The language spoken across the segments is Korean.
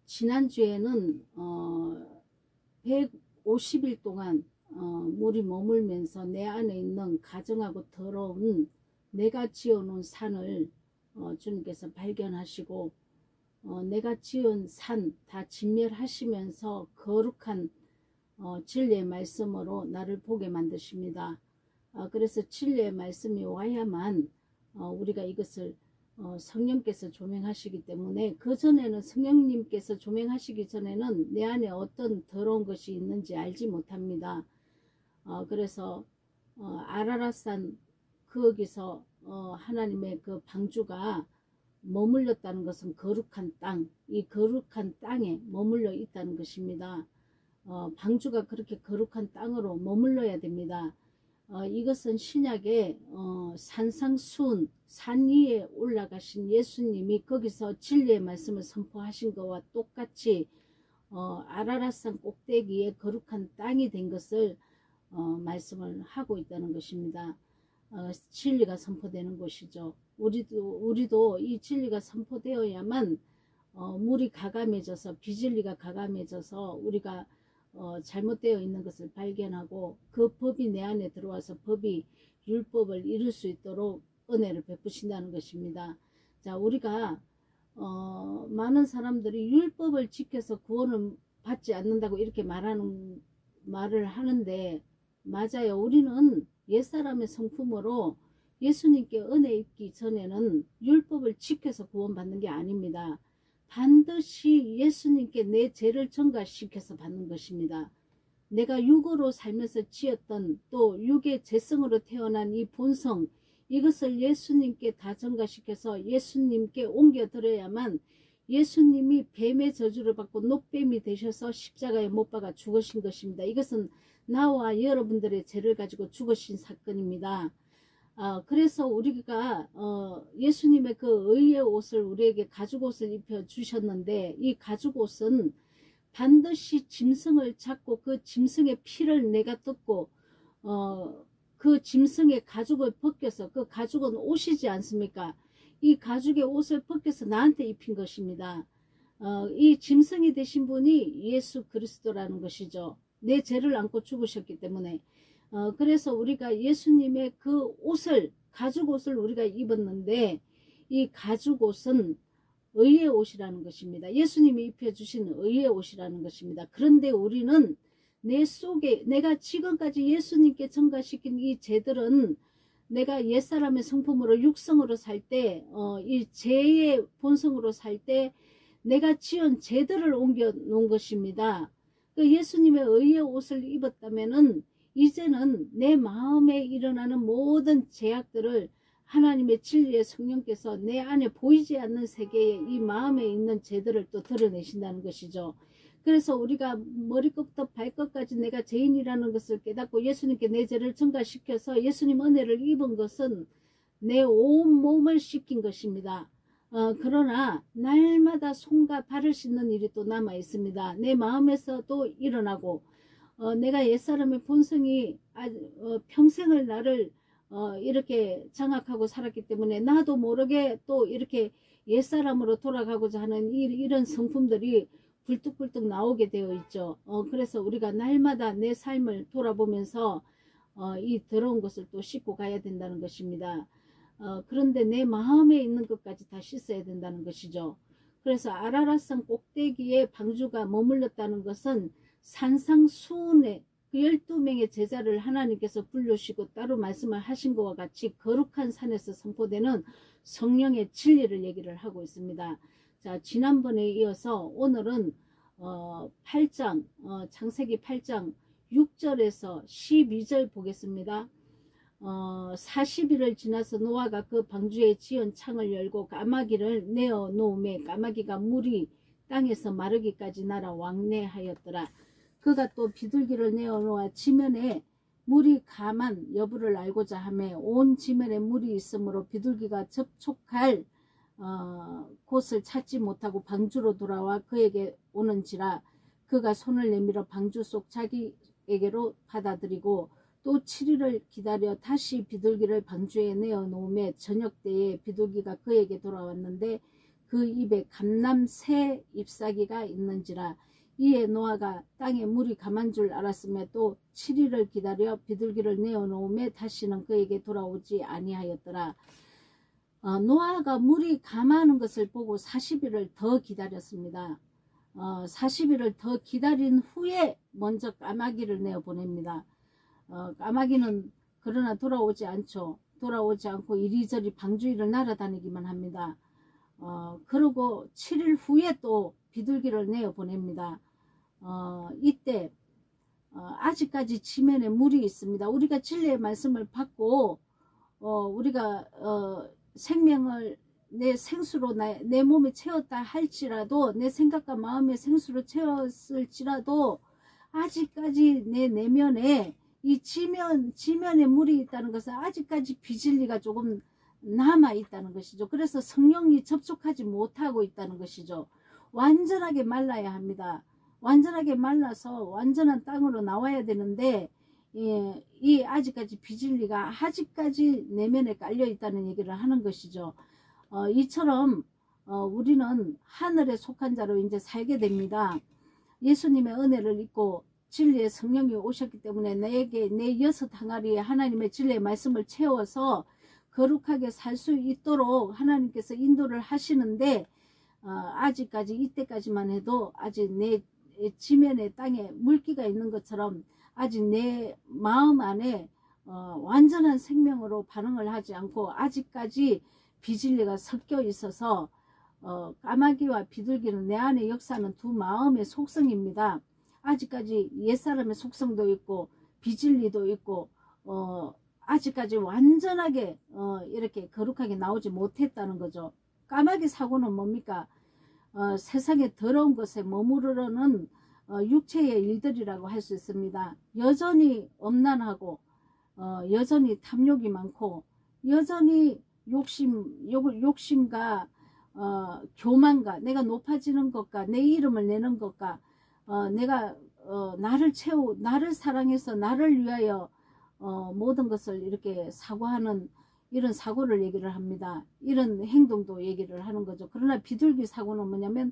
지난주에는 150일 동안 물이 머물면서 내 안에 있는 가정하고 더러운 내가 지어놓은 산을 주님께서 발견하시고 내가 지은 산 다 진멸하시면서 거룩한 진리의 말씀으로 나를 보게 만드십니다. 그래서 진리의 말씀이 와야만 우리가 이것을 성령께서 조명하시기 때문에, 그 전에는 성령님께서 조명하시기 전에는 내 안에 어떤 더러운 것이 있는지 알지 못합니다. 그래서 아라랏산 거기서 하나님의 그 방주가 머물렀다는 것은 거룩한 땅, 이 거룩한 땅에 머물러 있다는 것입니다. 방주가 그렇게 거룩한 땅으로 머물러야 됩니다. 이것은 신약의 산상수훈, 산 위에 올라가신 예수님이 거기서 진리의 말씀을 선포하신 것과 똑같이 아라랏산 꼭대기에 거룩한 땅이 된 것을 말씀을 하고 있다는 것입니다. 진리가 선포되는 것이죠. 우리도 이 진리가 선포되어야만 물이 가감해져서, 비진리가 가감해져서 우리가 잘못되어 있는 것을 발견하고 그 법이 내 안에 들어와서 법이 율법을 이룰 수 있도록 은혜를 베푸신다는 것입니다. 자, 우리가 많은 사람들이 율법을 지켜서 구원을 받지 않는다고 이렇게 말을 하는데, 맞아요. 우리는 옛사람의 성품으로 예수님께 은혜 입기 전에는 율법을 지켜서 구원받는 게 아닙니다. 반드시 예수님께 내 죄를 전가시켜서 받는 것입니다. 내가 육으로 살면서 지었던, 또 육의 죄성으로 태어난 이 본성, 이것을 예수님께 다 전가시켜서 예수님께 옮겨드려야만 예수님이 뱀의 저주를 받고 노뱀이 되셔서 십자가에 못 박아 죽으신 것입니다. 이것은 나와 여러분들의 죄를 가지고 죽으신 사건입니다. 그래서 우리가 예수님의 그 의의 옷을 우리에게 가죽옷을 입혀 주셨는데, 이 가죽옷은 반드시 짐승을 잡고 그 짐승의 피를 내가 뜯고 그 짐승의 가죽을 벗겨서, 그 가죽은 옷이지 않습니까? 이 가죽의 옷을 벗겨서 나한테 입힌 것입니다. 이 짐승이 되신 분이 예수 그리스도라는 것이죠. 내 죄를 안고 죽으셨기 때문에. 그래서 우리가 예수님의 그 옷을, 가죽옷을 우리가 입었는데, 이 가죽옷은 의의 옷이라는 것입니다. 예수님이 입혀주신 의의 옷이라는 것입니다. 그런데 우리는 내 속에, 내가 지금까지 예수님께 전가시킨 이 죄들은 내가 옛사람의 성품으로 육성으로 살 때, 이 죄의 본성으로 살 때 내가 지은 죄들을 옮겨 놓은 것입니다. 그 예수님의 의의 옷을 입었다면은 이제는 내 마음에 일어나는 모든 죄악들을 하나님의 진리의 성령께서 내 안에 보이지 않는 세계에 이 마음에 있는 죄들을 또 드러내신다는 것이죠. 그래서 우리가 머리끝부터 발끝까지 내가 죄인이라는 것을 깨닫고 예수님께 내 죄를 전가시켜서 예수님 은혜를 입은 것은 내 온 몸을 씻긴 것입니다. 그러나 날마다 손과 발을 씻는 일이 또 남아 있습니다. 내 마음에서도 일어나고, 내가 옛사람의 본성이 평생을 나를 이렇게 장악하고 살았기 때문에 나도 모르게 또 이렇게 옛사람으로 돌아가고자 하는 이런 성품들이 불뚝불뚝 나오게 되어 있죠. 그래서 우리가 날마다 내 삶을 돌아보면서 이 더러운 것을 또 씻고 가야 된다는 것입니다. 그런데 내 마음에 있는 것까지 다 씻어야 된다는 것이죠. 그래서 아라랏산 꼭대기에 방주가 머물렀다는 것은 산상수훈의 그 12명의 제자를 하나님께서 부르시고 따로 말씀을 하신 것과 같이 거룩한 산에서 선포되는 성령의 진리를 얘기를 하고 있습니다. 자, 지난번에 이어서 오늘은 8장, 창세기 8장 6절에서 12절 보겠습니다. 40일을 지나서 노아가 그 방주에 지은 창을 열고 까마귀를 내어 놓음에 까마귀가 물이 땅에서 마르기까지 날아 왕래하였더라. 그가 또 비둘기를 내어 놓아 지면에 물이 감한 여부를 알고자 하며 온 지면에 물이 있으므로 비둘기가 접촉할 곳을 찾지 못하고 방주로 돌아와 그에게 오는지라. 그가 손을 내밀어 방주 속 자기에게로 받아들이고 또 7일을 기다려 다시 비둘기를 방주에 내어 놓음에 저녁 때에 비둘기가 그에게 돌아왔는데 그 입에 감람 새 잎사귀가 있는지라. 이에 노아가 땅에 물이 감한 줄 알았으며 또 7일을 기다려 비둘기를 내어놓음에 다시는 그에게 돌아오지 아니하였더라. 노아가 물이 감하는 것을 보고 40일을 더 기다렸습니다. 40일을 더 기다린 후에 먼저 까마귀를 내어보냅니다. 까마귀는 그러나 돌아오지 않죠. 돌아오지 않고 이리저리 방주위를 날아다니기만 합니다. 그러고 7일 후에 또 비둘기를 내어보냅니다. 이때 아직까지 지면에 물이 있습니다. 우리가 진리의 말씀을 받고 우리가 생명을 내 생수로 내 몸에 채웠다 할지라도, 내 생각과 마음의 생수로 채웠을지라도 아직까지 내 내면에 이 지면에 물이 있다는 것은 아직까지 비진리가 조금 남아 있다는 것이죠. 그래서 성령이 접촉하지 못하고 있다는 것이죠. 완전하게 말라야 합니다. 완전하게 말라서 완전한 땅으로 나와야 되는데, 이 아직까지 비진리가 아직까지 내면에 깔려 있다는 얘기를 하는 것이죠. 이처럼 우리는 하늘에 속한 자로 이제 살게 됩니다. 예수님의 은혜를 입고 진리의 성령이 오셨기 때문에 나에게 내 6 항아리에 하나님의 진리의 말씀을 채워서 거룩하게 살 수 있도록 하나님께서 인도를 하시는데, 아직까지 이때까지만 해도 아직 내 지면의 땅에 물기가 있는 것처럼 아직 내 마음 안에 완전한 생명으로 반응을 하지 않고 아직까지 비진리가 섞여 있어서 까마귀와 비둘기는 내 안에 역사하는 두 마음의 속성입니다. 아직까지 옛사람의 속성도 있고 비진리도 있고 아직까지 완전하게 이렇게 거룩하게 나오지 못했다는 거죠. 까마귀 사고는 뭡니까? 세상의 더러운 것에 머무르는 육체의 일들이라고 할 수 있습니다. 여전히 엄난하고 여전히 탐욕이 많고 여전히 욕심과 교만과 내가 높아지는 것과 내 이름을 내는 것과 내가 나를 사랑해서 나를 위하여 모든 것을 이렇게 사고하는 이런 사고를 얘기를 합니다. 이런 행동도 얘기를 하는 거죠. 그러나 비둘기 사고는 뭐냐면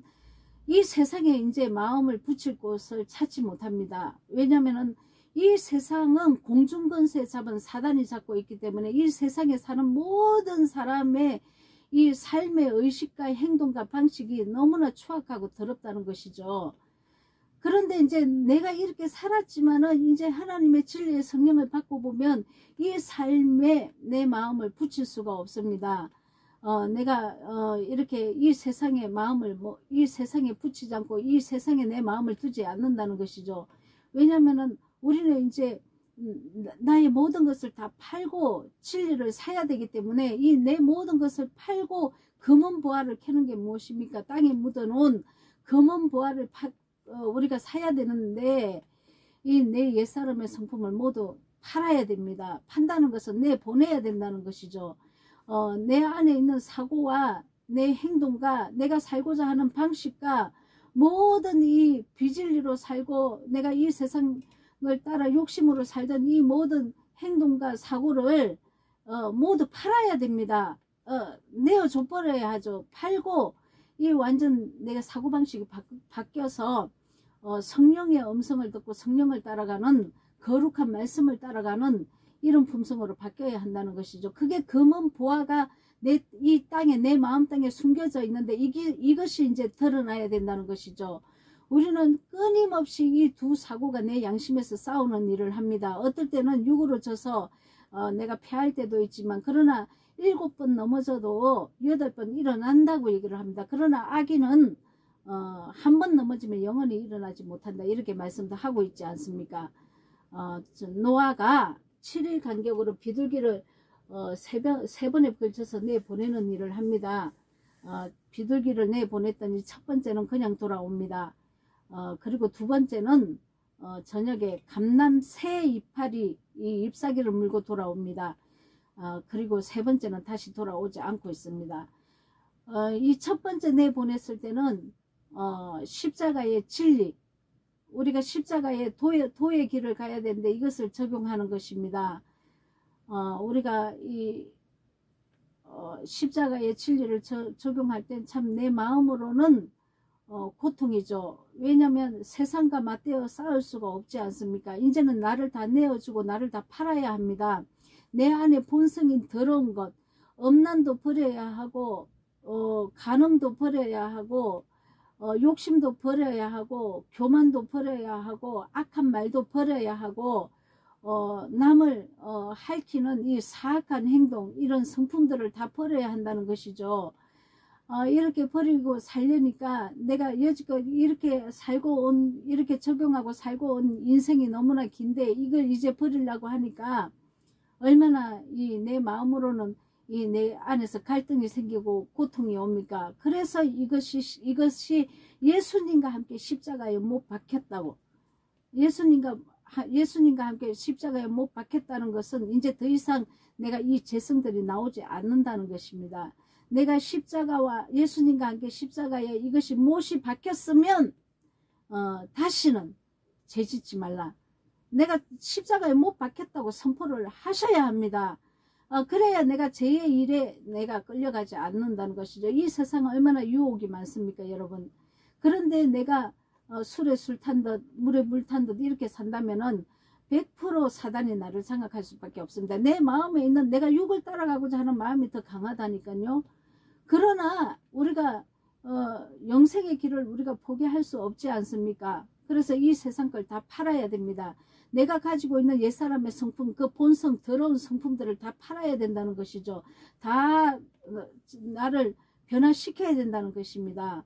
이 세상에 이제 마음을 붙일 곳을 찾지 못합니다. 왜냐면은 이 세상은 공중권세 잡은 사단이 잡고 있기 때문에 이 세상에 사는 모든 사람의 이 삶의 의식과 행동과 방식이 너무나 추악하고 더럽다는 것이죠. 그런데 이제 내가 이렇게 살았지만은 이제 하나님의 진리의 성령을 받고 보면 이 삶에 내 마음을 붙일 수가 없습니다. 내가 이렇게 이 세상의 마음을 이 세상에 붙이지 않고 이 세상에 내 마음을 두지 않는다는 것이죠. 왜냐면은 우리는 이제 나의 모든 것을 다 팔고 진리를 사야 되기 때문에 이 내 모든 것을 팔고 금은 보화를 캐는 게 무엇입니까? 땅에 묻어놓은 금은 보화를 우리가 사야 되는데 이 내 옛사람의 성품을 모두 팔아야 됩니다. 판다는 것은 내보내야 된다는 것이죠. 내 안에 있는 사고와 내 행동과 내가 살고자 하는 방식과 모든 이 비진리로 살고 내가 이 세상을 따라 욕심으로 살던 이 모든 행동과 사고를 모두 팔아야 됩니다. 내어줘 버려야 하죠. 팔고 이 완전 내가 사고방식이 바뀌어서 성령의 음성을 듣고 성령을 따라가는 거룩한 말씀을 따라가는 이런 품성으로 바뀌어야 한다는 것이죠. 그게 금은 보화가 이 땅에 내 마음 땅에 숨겨져 있는데 이것이 이제 드러나야 된다는 것이죠. 우리는 끊임없이 이 두 사고가 내 양심에서 싸우는 일을 합니다. 어떨 때는 육으로 져서 내가 패할 때도 있지만 그러나 7번 넘어져도 8번 일어난다고 얘기를 합니다. 그러나 악인은 한 번 넘어지면 영원히 일어나지 못한다 이렇게 말씀도 하고 있지 않습니까? 노아가 7일 간격으로 비둘기를 세 번에 걸쳐서 내보내는 일을 합니다. 비둘기를 내보냈더니 첫 번째는 그냥 돌아옵니다. 그리고 두 번째는 저녁에 감람 새 이파리 이 잎사귀를 물고 돌아옵니다. 그리고 세 번째는 다시 돌아오지 않고 있습니다. 이 첫 번째 내보냈을 때는 십자가의 진리, 우리가 십자가의 도의 길을 가야 되는데 이것을 적용하는 것입니다. 우리가 십자가의 진리를 적용할 때 참 내 마음으로는 고통이죠. 왜냐하면 세상과 맞대어 싸울 수가 없지 않습니까? 이제는 나를 다 내어주고 나를 다 팔아야 합니다. 내 안에 본성인 더러운 것, 엄난도 버려야 하고 간음도 버려야 하고 욕심도 버려야 하고 교만도 버려야 하고 악한 말도 버려야 하고 남을 핥히는 이 사악한 행동, 이런 성품들을 다 버려야 한다는 것이죠. 이렇게 버리고 살려니까 내가 여지껏 이렇게 살고 온, 이렇게 적용하고 살고 온 인생이 너무나 긴데 이걸 이제 버리려고 하니까 얼마나 내 마음으로는 내 안에서 갈등이 생기고 고통이 옵니까? 그래서 이것이 예수님과 함께 십자가에 못 박혔다고. 예수님과 함께 십자가에 못 박혔다는 것은 이제 더 이상 내가 이 죄성들이 나오지 않는다는 것입니다. 내가 십자가와 예수님과 함께 십자가에 이것이 못이 박혔으면 다시는 죄짓지 말라. 내가 십자가에 못 박혔다고 선포를 하셔야 합니다. 그래야 내가 죄의 일에 내가 끌려가지 않는다는 것이죠. 이 세상은 얼마나 유혹이 많습니까, 여러분. 그런데 내가 술에 술 탄 듯 물에 물 탄 듯 이렇게 산다면은 100% 사단이 나를 장악할 수밖에 없습니다. 내 마음에 있는 내가 육을 따라가고자 하는 마음이 더 강하다니까요. 그러나 우리가 영생의 길을 우리가 포기할 수 없지 않습니까? 그래서 이 세상 걸 다 팔아야 됩니다. 내가 가지고 있는 옛사람의 성품, 그 본성 더러운 성품들을 다 팔아야 된다는 것이죠. 다 나를 변화시켜야 된다는 것입니다.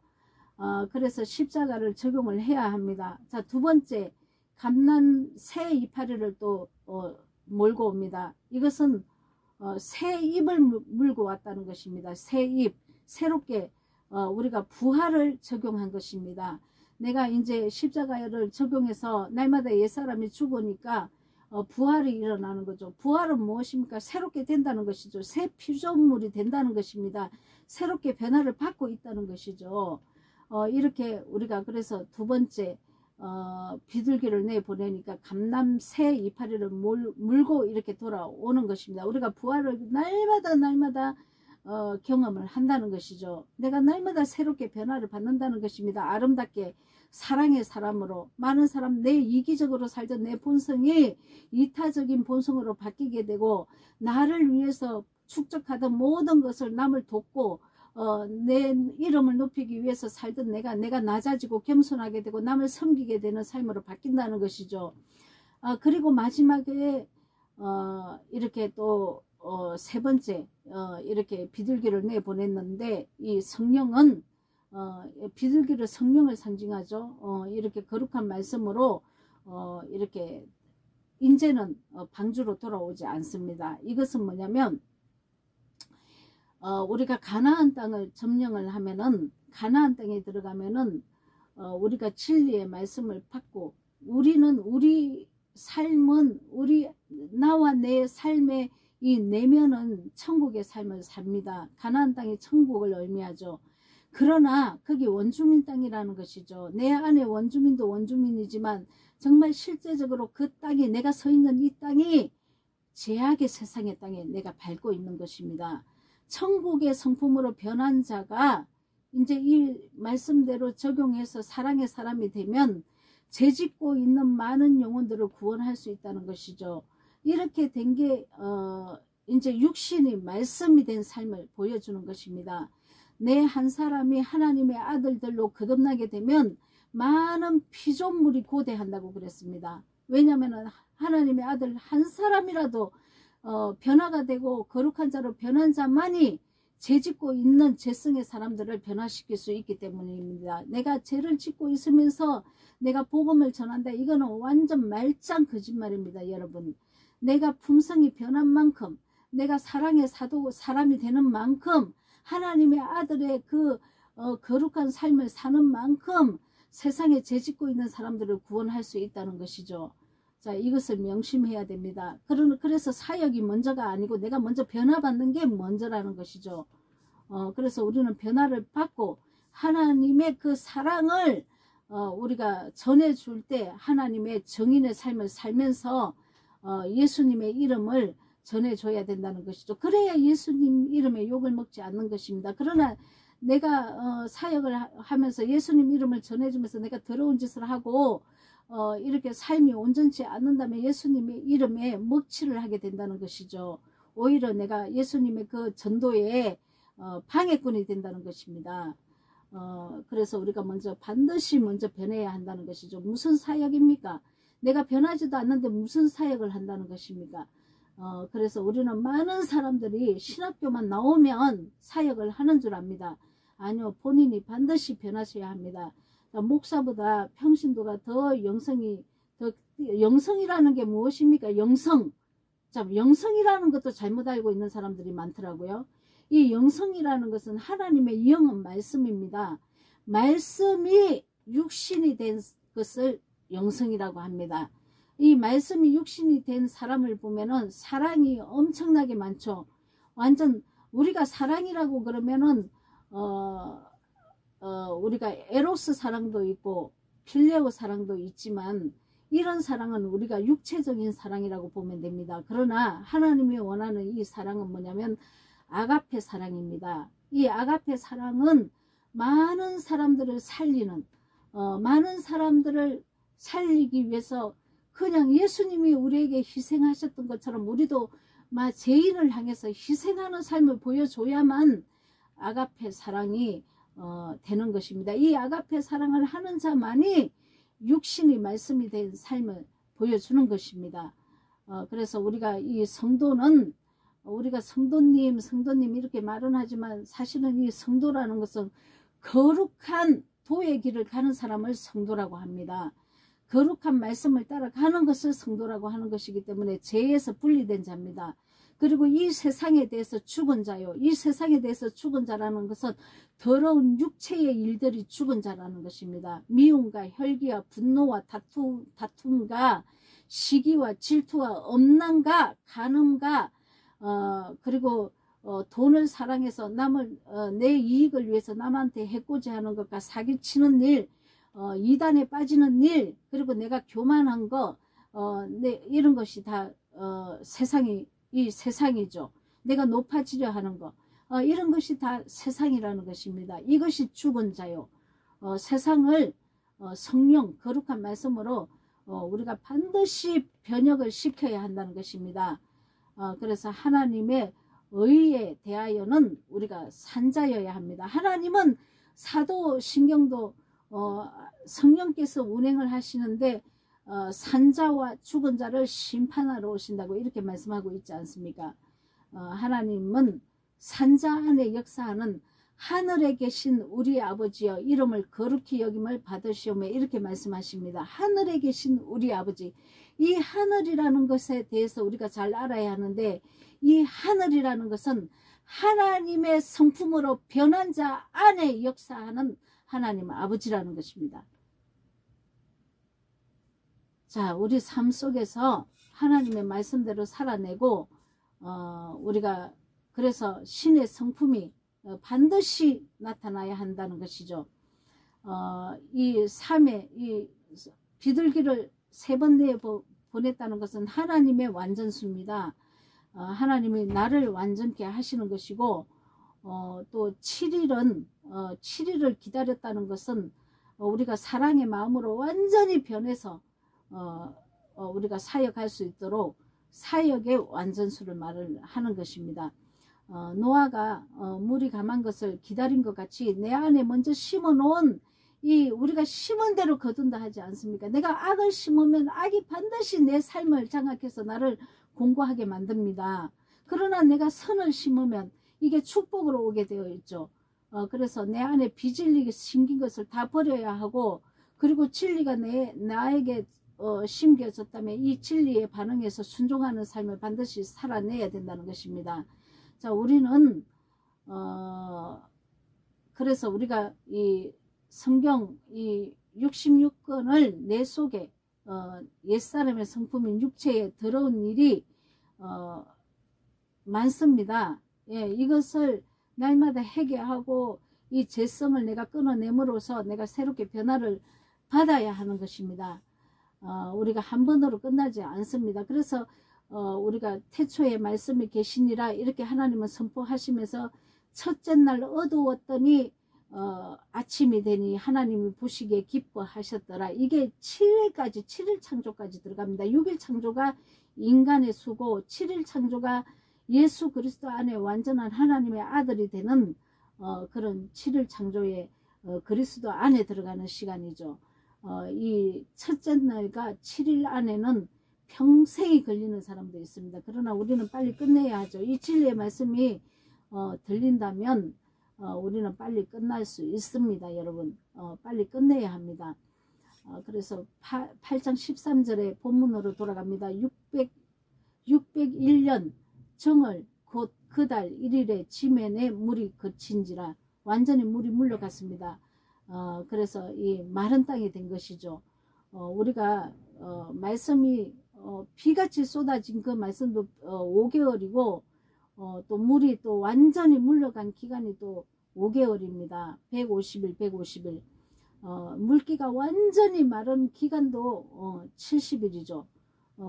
그래서 십자가를 적용을 해야 합니다. 자, 두 번째, 감난 새 이파리를 또 몰고 옵니다. 이것은 새 잎을 물고 왔다는 것입니다. 새 잎, 새롭게 우리가 부활을 적용한 것입니다. 내가 이제 십자가를 적용해서 날마다 옛사람이 죽으니까 부활이 일어나는 거죠. 부활은 무엇입니까? 새롭게 된다는 것이죠. 새 피조물이 된다는 것입니다. 새롭게 변화를 받고 있다는 것이죠. 이렇게 우리가 그래서 두 번째 비둘기를 내보내니까 감람 새 이파리를 물고 이렇게 돌아오는 것입니다. 우리가 부활을 날마다 경험을 한다는 것이죠. 내가 날마다 새롭게 변화를 받는다는 것입니다. 아름답게 사랑의 사람으로, 많은 사람 내 이기적으로 살던 내 본성이 이타적인 본성으로 바뀌게 되고, 나를 위해서 축적하던 모든 것을 남을 돕고 내 이름을 높이기 위해서 살던 내가 낮아지고 겸손하게 되고 남을 섬기게 되는 삶으로 바뀐다는 것이죠. 그리고 마지막에 이렇게 또 세 번째 이렇게 비둘기를 내보냈는데, 이 성령은 비둘기를 성령을 상징하죠. 이렇게 거룩한 말씀으로 이렇게 이제는 방주로 돌아오지 않습니다. 이것은 뭐냐면 우리가 가나안 땅을 점령을 하면은, 가나안 땅에 들어가면은 우리가 진리의 말씀을 받고, 우리 삶은 나와 내 삶의 이 내면은 천국의 삶을 삽니다. 가나안 땅이 천국을 의미하죠. 그러나 거기 원주민 땅이라는 것이죠. 내 안에 원주민도 원주민이지만 정말 실제적으로 그 땅이, 내가 서 있는 이 땅이 죄악의 세상의 땅에 내가 밟고 있는 것입니다. 천국의 성품으로 변한 자가 이제 이 말씀대로 적용해서 사랑의 사람이 되면 죄짓고 있는 많은 영혼들을 구원할 수 있다는 것이죠. 이렇게 된 게 이제 육신이 말씀이 된 삶을 보여주는 것입니다. 내 한 사람이 하나님의 아들들로 거듭나게 되면 많은 피조물이 고대한다고 그랬습니다. 왜냐하면 하나님의 아들 한 사람이라도 변화가 되고 거룩한 자로 변한 자만이 죄짓고 있는 죄성의 사람들을 변화시킬 수 있기 때문입니다. 내가 죄를 짓고 있으면서 내가 복음을 전한다, 이거는 완전 말짱 거짓말입니다. 여러분, 내가 품성이 변한 만큼, 내가 사랑의 사람이 되는 만큼, 하나님의 아들의 그 거룩한 삶을 사는 만큼 세상에 죄짓고 있는 사람들을 구원할 수 있다는 것이죠. 자, 이것을 명심해야 됩니다. 그래서 사역이 먼저가 아니고 내가 먼저 변화받는 게 먼저라는 것이죠. 그래서 우리는 변화를 받고 하나님의 그 사랑을 우리가 전해줄 때 하나님의 정인의 삶을 살면서 예수님의 이름을 전해줘야 된다는 것이죠. 그래야 예수님 이름에 욕을 먹지 않는 것입니다. 그러나 내가 사역을 하면서 예수님 이름을 전해주면서 내가 더러운 짓을 하고 이렇게 삶이 온전치 않는다면 예수님의 이름에 먹칠을 하게 된다는 것이죠. 오히려 내가 예수님의 그 전도에 방해꾼이 된다는 것입니다. 그래서 우리가 반드시 먼저 변해야 한다는 것이죠. 무슨 사역입니까? 내가 변하지도 않는데 무슨 사역을 한다는 것입니까? 그래서 우리는 많은 사람들이 신학교만 나오면 사역을 하는 줄 압니다. 아니요, 본인이 반드시 변하셔야 합니다. 목사보다 평신도가 영성이라는 게 무엇입니까? 영성이라는 것도 잘못 알고 있는 사람들이 많더라고요. 이 영성이라는 것은 하나님의 영은 말씀입니다. 말씀이 육신이 된 것을 영성이라고 합니다. 이 말씀이 육신이 된 사람을 보면은 사랑이 엄청나게 많죠. 완전 우리가 사랑이라고 그러면은 우리가 에로스 사랑도 있고 필레오 사랑도 있지만 이런 사랑은 우리가 육체적인 사랑이라고 보면 됩니다. 그러나 하나님이 원하는 이 사랑은 뭐냐면 아가페 사랑입니다. 이 아가페 사랑은 많은 사람들을 살리는 많은 사람들을 살리기 위해서 그냥 예수님이 우리에게 희생하셨던 것처럼 우리도 죄인을 향해서 희생하는 삶을 보여줘야만 아가페 사랑이 되는 것입니다. 이 아가페 사랑을 하는 자만이 육신이 말씀이 된 삶을 보여주는 것입니다. 그래서 우리가 이 성도는 우리가 성도님 이렇게 말은 하지만 사실은 이 성도라는 것은 거룩한 도의 길을 가는 사람을 성도라고 합니다. 거룩한 말씀을 따라가는 것을 성도라고 하는 것이기 때문에 죄에서 분리된 자입니다. 그리고 이 세상에 대해서 죽은 자요. 이 세상에 대해서 죽은 자라는 것은 더러운 육체의 일들이 죽은 자라는 것입니다. 미움과 혈기와 분노와 다툼과 시기와 질투와 엄난과 간음과 그리고 돈을 사랑해서 내 이익을 위해서 남한테 해코지하는 것과 사기치는 일, 이단에 빠지는 일, 그리고 내가 교만한 거, 이런 것이 다 이 세상이죠. 내가 높아지려 하는 거, 이런 것이 다 세상이라는 것입니다. 이것이 죽은 자요. 세상을 성령 거룩한 말씀으로 우리가 반드시 변혁을 시켜야 한다는 것입니다. 그래서 하나님의 의에 대하여는 우리가 산자여야 합니다. 하나님은 사도신경도 성령께서 운행을 하시는데 산자와 죽은 자를 심판하러 오신다고 이렇게 말씀하고 있지 않습니까? 하나님은 산자 안에 역사하는 하늘에 계신 우리 아버지여 이름을 거룩히 여김을 받으시오며 이렇게 말씀하십니다. 하늘에 계신 우리 아버지, 이 하늘이라는 것에 대해서 우리가 잘 알아야 하는데 이 하늘이라는 것은 하나님의 성품으로 변한 자 안에 역사하는 하나님 아버지라는 것입니다. 자, 우리 삶 속에서 하나님의 말씀대로 살아내고 우리가 그래서 신의 성품이 반드시 나타나야 한다는 것이죠. 이 삶에 이 비둘기를 3번 내에 보냈다는 것은 하나님의 완전수입니다. 하나님이 나를 완전케 하시는 것이고 또 7일을 기다렸다는 것은 우리가 사랑의 마음으로 완전히 변해서 우리가 사역할 수 있도록 사역의 완전수를 말을 하는 것입니다. 노아가 물이 감한 것을 기다린 것 같이 내 안에 먼저 심어놓은 우리가 심은 대로 거둔다 하지 않습니까? 내가 악을 심으면 악이 반드시 내 삶을 장악해서 나를 공고하게 만듭니다. 그러나 내가 선을 심으면 이게 축복으로 오게 되어 있죠. 그래서 내 안에 비진리가 심긴 것을 다 버려야 하고 그리고 진리가 나에게 심겨졌다면 이 진리에 반응해서 순종하는 삶을 반드시 살아내야 된다는 것입니다. 자, 우리는 그래서 우리가 이 성경 이 66권을 내 속에 옛사람의 성품인 육체에 더러운 일이 많습니다. 예, 이것을 날마다 회개하고 이 죄성을 내가 끊어내므로써 내가 새롭게 변화를 받아야 하는 것입니다. 우리가 한 번으로 끝나지 않습니다. 그래서 우리가 태초에 말씀이 계시니라 이렇게 하나님은 선포하시면서 첫째 날 어두웠더니 아침이 되니 하나님이 보시기에 기뻐하셨더라. 이게 7일까지 7일 창조까지 들어갑니다. 6일 창조가 인간의 수고, 7일 창조가 예수 그리스도 안에 완전한 하나님의 아들이 되는 그런 7일 창조의 그리스도 안에 들어가는 시간이죠. 이 첫째 날과 7일 안에는 평생이 걸리는 사람도 있습니다. 그러나 우리는 빨리 끝내야 하죠. 이 진리의 말씀이 들린다면 우리는 빨리 끝날 수 있습니다. 여러분, 빨리 끝내야 합니다. 그래서 8장 13절의 본문으로 돌아갑니다. 601년 정월 곧 그 달 1일에 지면에 물이 그친지라. 완전히 물이 물러갔습니다. 그래서 이 마른 땅이 된 것이죠. 우리가 말씀이 비같이 쏟아진 그 말씀도 5개월이고 또 물이 또 완전히 물러간 기간이 또 5개월입니다. 150일, 150일. 물기가 완전히 마른 기간도 70일이죠.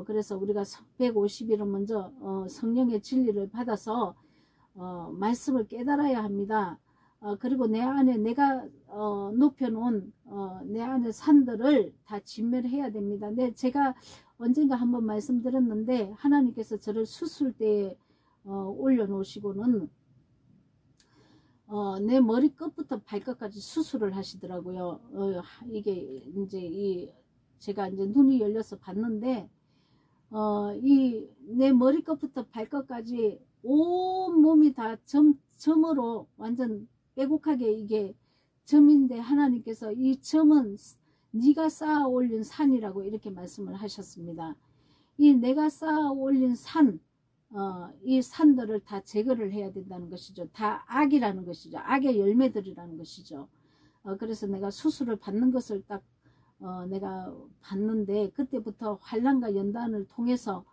그래서 우리가 150일은 먼저 성령의 진리를 받아서 말씀을 깨달아야 합니다. 그리고 내 안에 내가 높여놓은 내 안의 산들을 다 진멸해야 됩니다. 근데 제가 언젠가 한번 말씀드렸는데 하나님께서 저를 수술대에 올려놓으시고는 내 머리 끝부터 발끝까지 수술을 하시더라고요. 이게 이제 제가 이제 눈이 열려서 봤는데 내 머리 끝부터 발끝까지 온 몸이 다 점으로 완전 빼곡하게 이게 점인데 하나님께서 이 점은 네가 쌓아 올린 산이라고 이렇게 말씀을 하셨습니다. 이 내가 쌓아 올린 산, 이 산들을 다 제거를 해야 된다는 것이죠. 다 악이라는 것이죠. 악의 열매들이라는 것이죠. 그래서 내가 수술을 받는 것을 딱 내가 봤는데 그때부터 환난과 연단을 통해서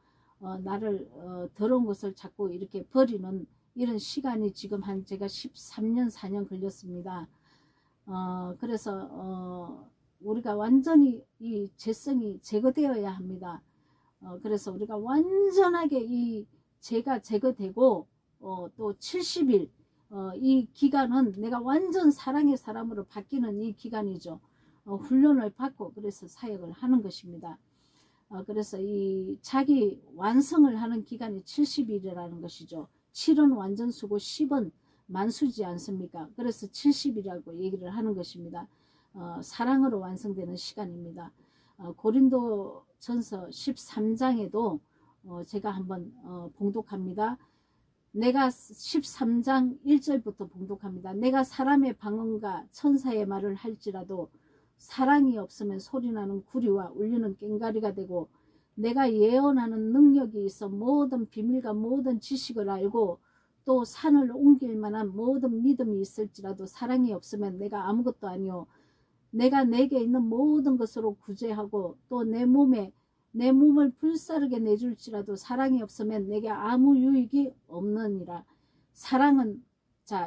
나를 더러운 것을 자꾸 이렇게 버리는 이런 시간이 지금 한 제가 13년 4년 걸렸습니다. 그래서 우리가 완전히 이 죄성이 제거되어야 합니다. 그래서 우리가 완전하게 이 죄가 제거되고 또 70일 이 기간은 내가 완전 사랑의 사람으로 바뀌는 이 기간이죠. 훈련을 받고 그래서 사역을 하는 것입니다. 그래서 이 자기 완성을 하는 기간이 70일이라는 것이죠. 7은 완전수고 10은 만수지 않습니까? 그래서 70이라고 얘기를 하는 것입니다. 사랑으로 완성되는 시간입니다. 고린도 전서 13장에도 제가 한번 봉독합니다. 내가 13장 1절부터 봉독합니다. 내가 사람의 방언과 천사의 말을 할지라도 사랑이 없으면 소리나는 구리와 울리는 꽹과리가 되고 내가 예언하는 능력이 있어 모든 비밀과 모든 지식을 알고 또 산을 옮길 만한 모든 믿음이 있을지라도 사랑이 없으면 내가 아무것도 아니요 내가 내게 있는 모든 것으로 구제하고 또 내 몸을 불사르게 내줄지라도 사랑이 없으면 내게 아무 유익이 없느니라. 사랑은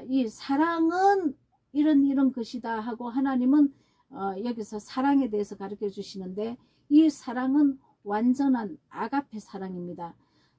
이 사랑은 이런 것이다 하고 하나님은 여기서 사랑에 대해서 가르쳐 주시는데 이 사랑은 완전한 아가페 사랑입니다.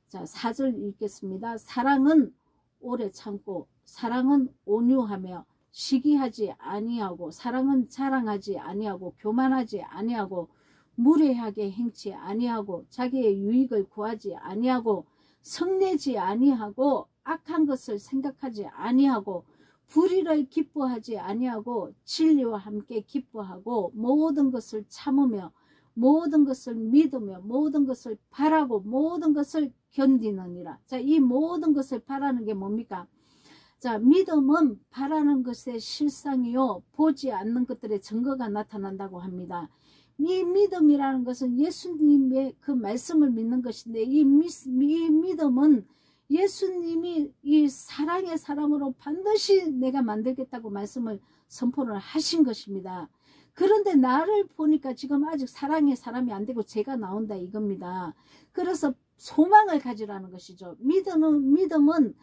자, 4절 읽겠습니다. 사랑은 오래 참고 사랑은 온유하며 시기하지 아니하고 사랑은 자랑하지 아니하고 교만하지 아니하고 무례하게 행치 아니하고 자기의 유익을 구하지 아니하고 성내지 아니하고 악한 것을 생각하지 아니하고 불의를 기뻐하지 아니하고 진리와 함께 기뻐하고 모든 것을 참으며 모든 것을 믿으며 모든 것을 바라고 모든 것을 견디느니라. 자, 이 모든 것을 바라는 게 뭡니까? 자, 믿음은 바라는 것의 실상이요 보지 않는 것들의 증거가 나타난다고 합니다. 이 믿음이라는 것은 예수님의 그 말씀을 믿는 것인데 이 믿음은 예수님이 이 사랑의 사람으로 반드시 내가 만들겠다고 말씀을 선포를 하신 것입니다. 그런데 나를 보니까 지금 아직 사랑의 사람이 안 되고 죄가 나온다 이겁니다. 그래서 소망을 가지라는 것이죠. 믿음은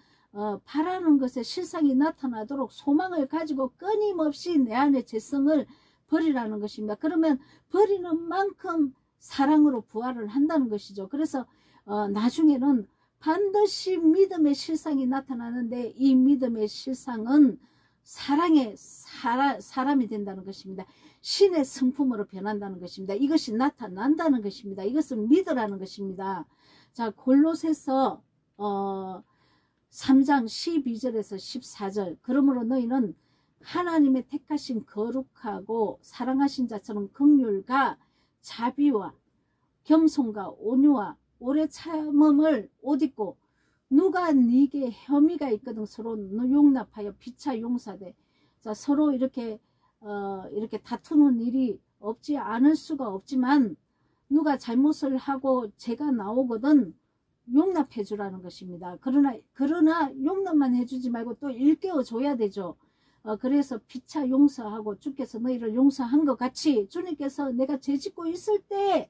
바라는 것의 실상이 나타나도록 소망을 가지고 끊임없이 내 안의 죄성을 버리라는 것입니다. 그러면 버리는 만큼 사랑으로 부활을 한다는 것이죠. 그래서 나중에는 반드시 믿음의 실상이 나타나는데 이 믿음의 실상은 사람이 된다는 것입니다. 신의 성품으로 변한다는 것입니다. 이것이 나타난다는 것입니다. 이것을 믿으라는 것입니다. 자, 골로새서 3장 12절에서 14절. 그러므로 너희는 하나님의 택하신 거룩하고 사랑하신 자처럼 긍휼과 자비와 겸손과 온유와 오래 참음을 옷 입고 누가 네게 혐의가 있거든 서로 용납하여 피차 용서되. 자, 서로 이렇게 다투는 일이 없지 않을 수가 없지만 누가 잘못을 하고 죄가 나오거든 용납해 주라는 것입니다. 그러나 용납만 해주지 말고 또 일깨워 줘야 되죠. 그래서 피차 용서하고 주께서 너희를 용서한 것 같이 주님께서 내가 죄 짓고 있을 때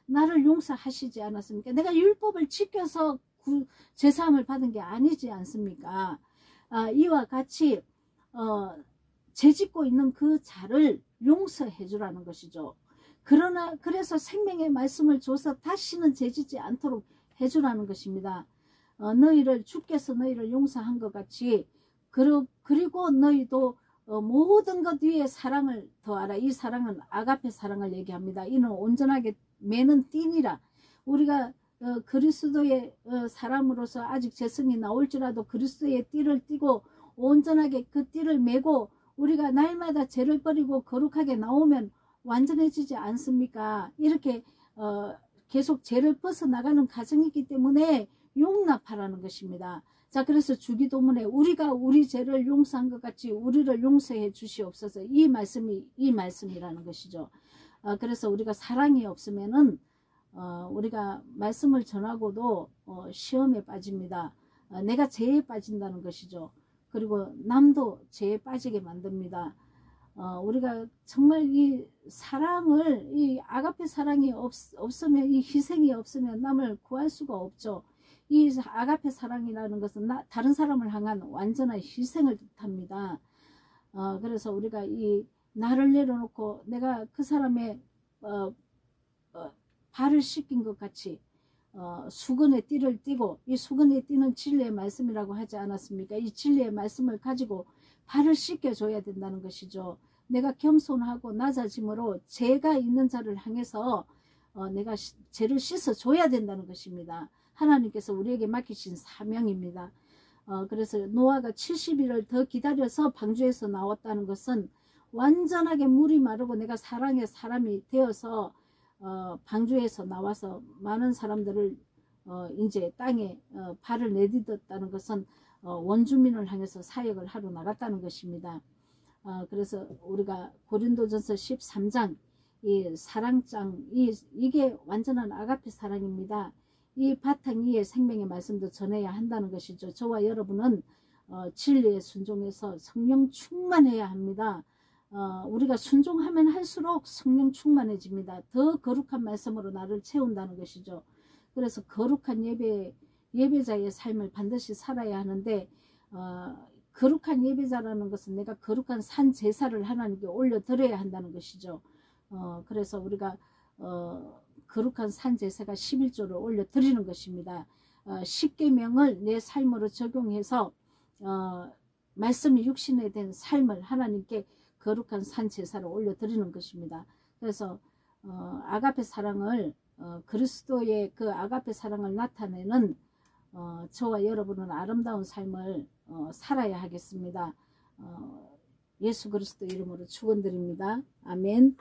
나를 용서하시지 않았습니까? 내가 율법을 지켜서 죄사함을 받은 게 아니지 않습니까? 이와 같이 죄 짓고 있는 그 자를 용서해 주라는 것이죠. 그래서 생명의 말씀을 줘서 다시는 죄 짓지 않도록 해 주라는 것입니다. 주께서 너희를 용서한 것 같이 그리고 너희도 모든 것 위에 사랑을 더하라. 이 사랑은 아가페 사랑을 얘기합니다. 이는 온전하게 매는 띠니라. 우리가 그리스도의 사람으로서 아직 죄성이 나올지라도 그리스도의 띠를 띠고 온전하게 그 띠를 메고 우리가 날마다 죄를 버리고 거룩하게 나오면 완전해지지 않습니까? 이렇게 계속 죄를 벗어나가는 과정이기 때문에 용납하라는 것입니다. 자, 그래서 주기도문에 우리가 우리 죄를 용서한 것 같이 우리를 용서해 주시옵소서. 이 말씀이라는 것이죠. 그래서 우리가 사랑이 없으면은 우리가 말씀을 전하고도 시험에 빠집니다. 내가 죄에 빠진다는 것이죠. 그리고 남도 죄에 빠지게 만듭니다. 우리가 정말 이 사랑을, 이 아가페 사랑이 없으면, 이 희생이 없으면 남을 구할 수가 없죠. 이 아가페 사랑이라는 것은 다른 사람을 향한 완전한 희생을 뜻합니다. 그래서 우리가 이 나를 내려놓고 내가 그 사람의 발을 씻긴 것 같이 수건에 띠를 띠고, 이 수건에 띠는 진리의 말씀이라고 하지 않았습니까? 이 진리의 말씀을 가지고 발을 씻겨줘야 된다는 것이죠. 내가 겸손하고 낮아짐으로 죄가 있는 자를 향해서 내가 죄를 씻어줘야 된다는 것입니다. 하나님께서 우리에게 맡기신 사명입니다. 그래서 노아가 70일을 더 기다려서 방주에서 나왔다는 것은 완전하게 물이 마르고 내가 사랑의 사람이 되어서 방주에서 나와서 많은 사람들을 이제 땅에 발을 내딛었다는 것은 원주민을 향해서 사역을 하러 나갔다는 것입니다. 그래서 우리가 고린도전서 13장 이 사랑장 이게 완전한 아가페 사랑입니다. 이 바탕 위에 생명의 말씀도 전해야 한다는 것이죠. 저와 여러분은 진리에 순종해서 성령 충만해야 합니다. 우리가 순종하면 할수록 성령 충만해집니다. 더 거룩한 말씀으로 나를 채운다는 것이죠. 그래서 거룩한 예배자의 삶을 반드시 살아야 하는데 거룩한 예배자라는 것은 내가 거룩한 산 제사를 하나님께 올려드려야 한다는 것이죠. 그래서 우리가 거룩한 산 제사가 11조를 올려드리는 것입니다. 10계명을 내 삶으로 적용해서 말씀이 육신에 된 삶을 하나님께 거룩한 산 제사를 올려드리는 것입니다. 그래서 아가페 사랑을 그리스도의 그 아가페 사랑을 나타내는 저와 여러분은 아름다운 삶을 살아야 하겠습니다. 예수 그리스도 이름으로 축원드립니다. 아멘.